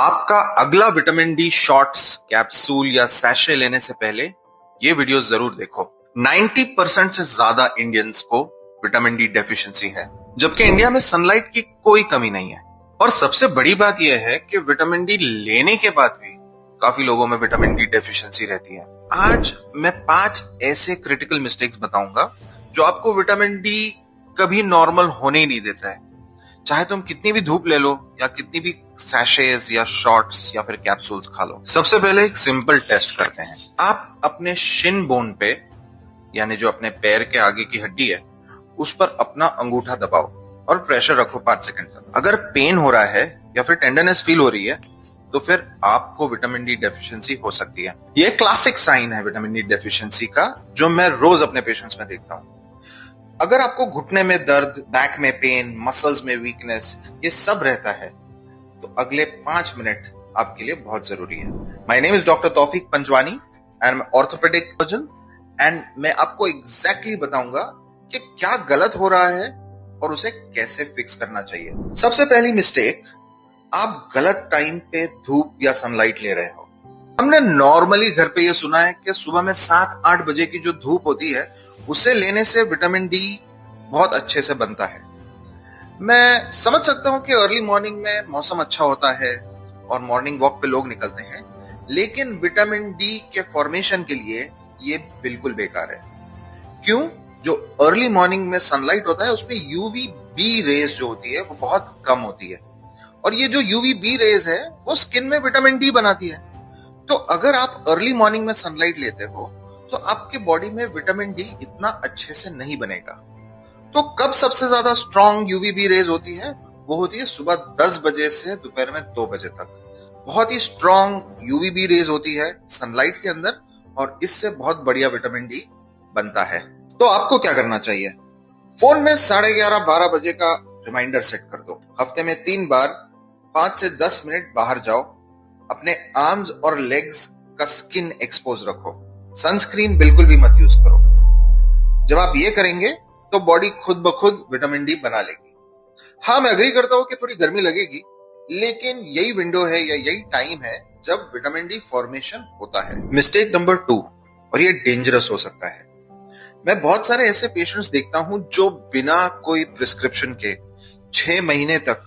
आपका अगला vitamin D shots, capsule या सैशे लेने से पहले ये वीडियो जरूर देखो। 90% से ज्यादा इंडियंस को विटामिन डी डेफिशिएंसी है, जबकि इंडिया में सनलाइट की कोई कमी नहीं है। और सबसे बड़ी बात यह है कि विटामिन डी लेने के बाद भी काफी लोगों में विटामिन डी डेफिशिएंसी रहती है। आज मैं 5 ऐसे क्रिटिकल मिस्टेक्स बताऊंगा जो आपको विटामिन डी कभी नॉर्मल होने ही नहीं देता है, चाहे तुम कितनी भी धूप ले लो या कितनी भी सैशेज या शॉट्स या फिर कैप्सूल्स खा लो। सबसे पहले एक सिंपल टेस्ट करते हैं। आप अपने शिन बोन पे, यानी जो अपने पैर के आगे की हड्डी है, उस पर अपना अंगूठा दबाओ और प्रेशर रखो 5 सेकंड तक। अगर पेन हो रहा है या फिर टेंडरनेस फील हो रही है तो फिर आपको विटामिन डी डेफिशिएंसी हो सकती है। ये क्लासिक साइन है विटामिन डी डेफिशिएंसी का, जो मैं रोज अपने पेशेंट्स में देखता हूं। अगर आपको घुटने में दर्द, बैक में पेन, मसल्स में वीकनेस, ये सब रहता है तो अगले 5 मिनट आपके लिए बहुत जरूरी है। My name is doctor Taufiq Panjwani and I am orthopaedic surgeon and मैं आपको एग्जैक्टली बताऊंगा कि क्या गलत हो रहा है और उसे कैसे फिक्स करना चाहिए। सबसे पहली मिस्टेक, आप गलत टाइम पे धूप या सनलाइट ले रहे हो। हमने नॉर्मली घर पे ये सुना है कि सुबह में 7-8 बजे की जो धूप होती है उसे लेने से विटामिन डी बहुत अच्छे से बनता है। मैं समझ सकता हूं कि अर्ली मॉर्निंग में मौसम अच्छा होता है और मॉर्निंग वॉक पे लोग निकलते हैं, लेकिन विटामिन डी के फॉर्मेशन के लिए ये बिल्कुल बेकार है। क्यों? जो अर्ली मॉर्निंग में सनलाइट होता है उसमें यूवी बी रेज जो होती है वो बहुत कम होती है, और ये जो यूवी बी रेज है वो स्किन में विटामिन डी बनाती है। तो अगर आप अर्ली मॉर्निंग में सनलाइट लेते हो तो आपके बॉडी में विटामिन डी इतना अच्छे से नहीं बनेगा। तो कब सबसे ज्यादा स्ट्रॉन्ग यूवीबी रेज होती है? वो होती है सुबह 10 बजे से दोपहर में 2 बजे तक। बहुत ही स्ट्रॉन्ग यूवीबी रेज होती है सनलाइट के अंदर, और इससे बहुत बढ़िया विटामिन डी बनता है। तो आपको क्या करना चाहिए? फोन में 11:30-12 बजे का रिमाइंडर सेट कर दो। हफ्ते में 3 बार 5 से 10 मिनट बाहर जाओ। अपने आर्म्स और लेग्स का स्किन एक्सपोज रखो। सनस्क्रीन बिल्कुल भी मत यूज करो। जब आप ये करेंगे तो बॉडी खुद ब खुद विटामिन डी बना लेगी। हाँ, मैं एग्री करता हूं कि थोड़ी गर्मी लगेगी, लेकिन यही विंडो है या यही टाइम है जब विटामिन डी फॉर्मेशन होता है। मिस्टेक नंबर 2, और ये डेंजरस हो सकता है। मैं बहुत सारे ऐसे पेशेंट्स देखता हूं जो बिना कोई प्रिस्क्रिप्शन के 6 महीने तक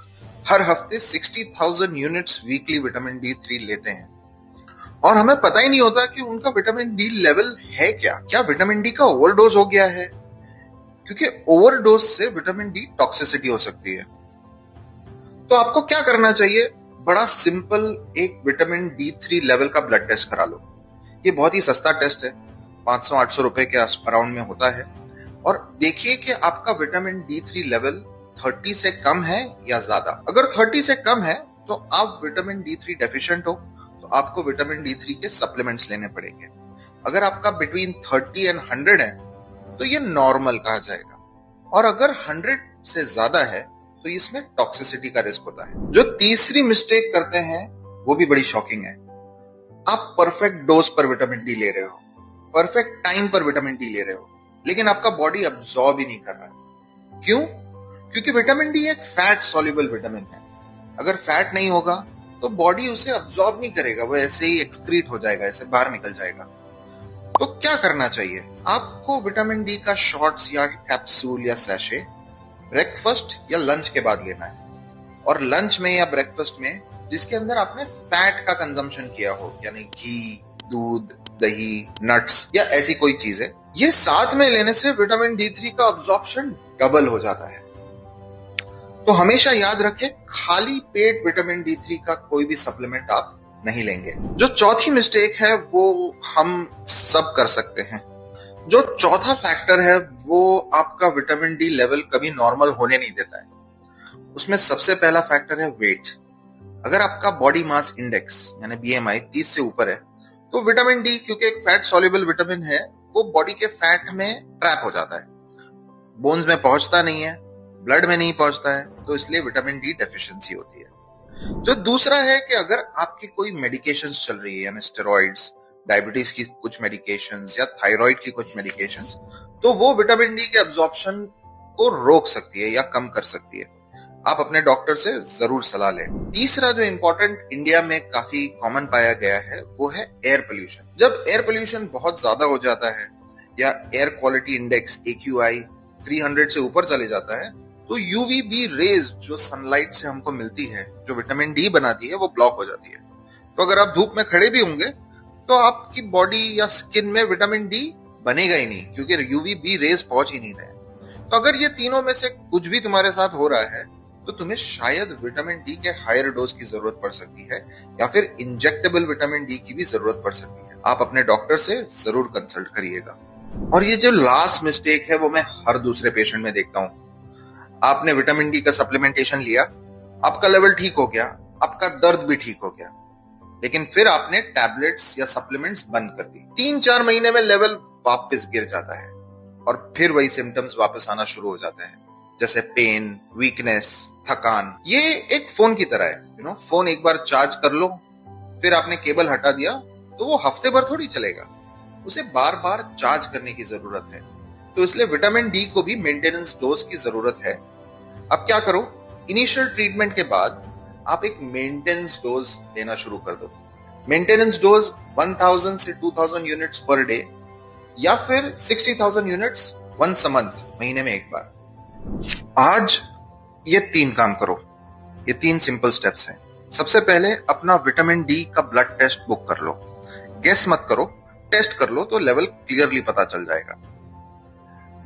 हर हफ्ते 60,000 यूनिट्स वीकली विटामिन डी 3 लेते हैं, और हमें पता ही नहीं होता कि उनका विटामिन डी लेवल है क्या विटामिन डी का ओवरडोज हो गया है, क्योंकि ओवरडोज से विटामिन डी टॉक्सिसिटी हो सकती है। तो आपको क्या करना चाहिए? बड़ा सिंपल, एक विटामिन डी 3 लेवल का ब्लड टेस्ट करा लो। ये बहुत ही सस्ता टेस्ट है, 500-800 रुपए के अराउंड में होता है। और देखिए कि आपका विटामिन डी 3 लेवल 30 से कम है या ज्यादा। अगर 30 से कम है तो आप विटामिन डी 3 डेफिशिएंट हो, तो आपको विटामिन डी 3 के सप्लीमेंट्स लेने पड़ेंगे। अगर आपका बिटवीन 30 एंड 100 है तो ये नॉर्मल कहा जाएगा, और अगर 100 से ज्यादा है तो इसमें टॉक्सिसिटी का रिस्क होता है। जो तीसरी मिस्टेक करते हैं वो भी बड़ी शॉकिंग है। आप परफेक्ट डोज पर विटामिन डी ले रहे हो, परफेक्ट टाइम पर विटामिन डी ले रहे हो, लेकिन आपका बॉडी अब्सॉर्ब ही नहीं कर रहा है। क्यों? क्योंकि विटामिन डी एक फैट सॉल्युबल विटामिन है। अगर फैट नहीं होगा तो बॉडी उसे अब्सॉर्ब नहीं करेगा, वो ऐसे ही एक्सक्रीट हो जाएगा, ऐसे बाहर निकल जाएगा। तो क्या करना चाहिए? आपको विटामिन डी का शॉट्स या कैप्सूल या सैशे ब्रेकफास्ट या लंच के बाद लेना है। और लंच में या ब्रेकफास्ट में जिसके अंदर आपने फैट का कंजम्पशन किया हो, यानी घी, दूध, दही, नट्स या ऐसी कोई चीज है, ये साथ में लेने से विटामिन डी 3 का अब्सॉर्प्शन डबल हो जाता है। तो हमेशा याद रखें, खाली पेट विटामिन डी 3 का कोई भी सप्लीमेंट आप नहीं लेंगे। जो चौथी मिस्टेक है वो हम सब कर सकते हैं। जो चौथा फैक्टर है वो आपका विटामिन डी लेवल कभी नॉर्मल होने नहीं देता है। उसमें सबसे पहला फैक्टर है वेट। अगर आपका बॉडी मास इंडेक्स यानी बीएमआई 30 से ऊपर है तो विटामिन डी, क्योंकि एक फैट सॉल्युबल विटामिन है, वो बॉडी के फैट में ट्रैप हो जाता है, बोन्स में पहुंचता नहीं है, ब्लड में नहीं पहुंचता है, तो इसलिए विटामिन डी डेफिशिएंसी होती है। जो दूसरा है कि अगर आपकी कोई मेडिकेशंस चल रही है, यानी स्टेरॉइड्स, डायबिटीज की कुछ मेडिकेशंस या थायराइड की कुछ मेडिकेशंस, तो वो विटामिन डी के अब्जॉर्प्शन को रोक सकती है या कम कर सकती है। आप अपने डॉक्टर से जरूर सलाह लें। तीसरा जो इंपॉर्टेंट इंडिया में काफी कॉमन पाया गया है वो है एयर पोल्यूशन। जब एयर पोल्यूशन बहुत ज्यादा हो जाता है या एयर क्वालिटी इंडेक्स AQI 300 से ऊपर चले जाता है तो UVB रेज जो सनलाइट से हमको मिलती है, जो विटामिन डी बनाती है, वो ब्लॉक हो जाती है। तो अगर आप धूप में खड़े भी होंगे तो आपकी बॉडी या स्किन में विटामिन डी बनेगा ही नहीं, क्योंकि UVB रेज पहुंच ही नहीं रहे। तो अगर ये तीनों में से कुछ भी तुम्हारे साथ हो रहा है तो तुम्हें शायद विटामिन डी के हायर डोज की जरूरत पड़ सकती है या फिर इंजेक्टेबल विटामिन डी की भी जरूरत पड़ सकती है। आप अपने डॉक्टर से जरूर कंसल्ट करिएगा। और ये जो लास्ट मिस्टेक है वो मैं हर दूसरे पेशेंट में देखता हूं। आपने विटामिन डी का सप्लीमेंटेशन लिया, आपका लेवल ठीक हो गया, आपका दर्द भी ठीक हो गया, लेकिन फिर आपने टैबलेट्स या सप्लीमेंट्स बंद कर दी। 3-4 महीने में लेवल वापस गिर जाता है और फिर वही सिम्टम्स वापस आना शुरू हो जाते हैं, जैसे पेन, वीकनेस, थकान। ये एक फोन की तरह है, फोन एक बार चार्ज कर लो, फिर आपने केबल हटा दिया तो वो हफ्ते भर थोड़ी चलेगा, उसे बार बार चार्ज करने की जरूरत है। तो इसलिए विटामिन डी को भी मेंटेनेंस डोज की जरूरत है। अब क्या करो, इनिशियल ट्रीटमेंट के बाद आप एक मेंटेनेंस डोज लेना शुरू कर दो। मेंटेनेंस डोज 1000 से 2000 यूनिट्स पर डे या फिर 60,000 यूनिट्स वंस अ मंथ, महीने में एक बार। आज ये 3 काम करो। ये 3 सिंपल स्टेप्स हैं। सबसे पहले अपना विटामिन डी का ब्लड टेस्ट बुक कर लो। गेस मत करो, टेस्ट कर लो तो लेवल क्लियरली पता चल जाएगा।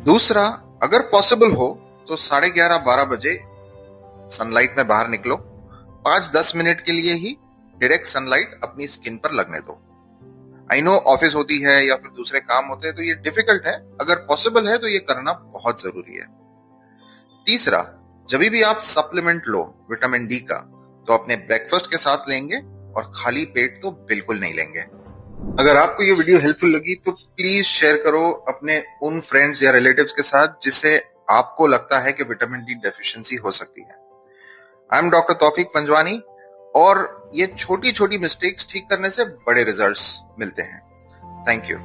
दूसरा, अगर पॉसिबल हो तो 11:30-12 बजे सनलाइट में बाहर निकलो। 5-10 मिनट के लिए ही डायरेक्ट सनलाइट अपनी स्किन पर लगने दो। आई नो ऑफिस होती है या फिर दूसरे काम होते हैं तो ये डिफिकल्ट है, अगर पॉसिबल है तो ये करना बहुत जरूरी है। तीसरा, जब भी आप सप्लीमेंट लो विटामिन डी का तो अपने ब्रेकफास्ट के साथ लेंगे और खाली पेट तो बिल्कुल नहीं लेंगे। अगर आपको ये वीडियो हेल्पफुल लगी तो प्लीज शेयर करो अपने उन फ्रेंड्स या रिलेटिव्स के साथ जिससे आपको लगता है कि विटामिन डी डेफिशिएंसी हो सकती है। I am doctor Taufiq Panjwani और ये छोटी छोटी मिस्टेक्स ठीक करने से बड़े रिजल्ट्स मिलते हैं। Thank you.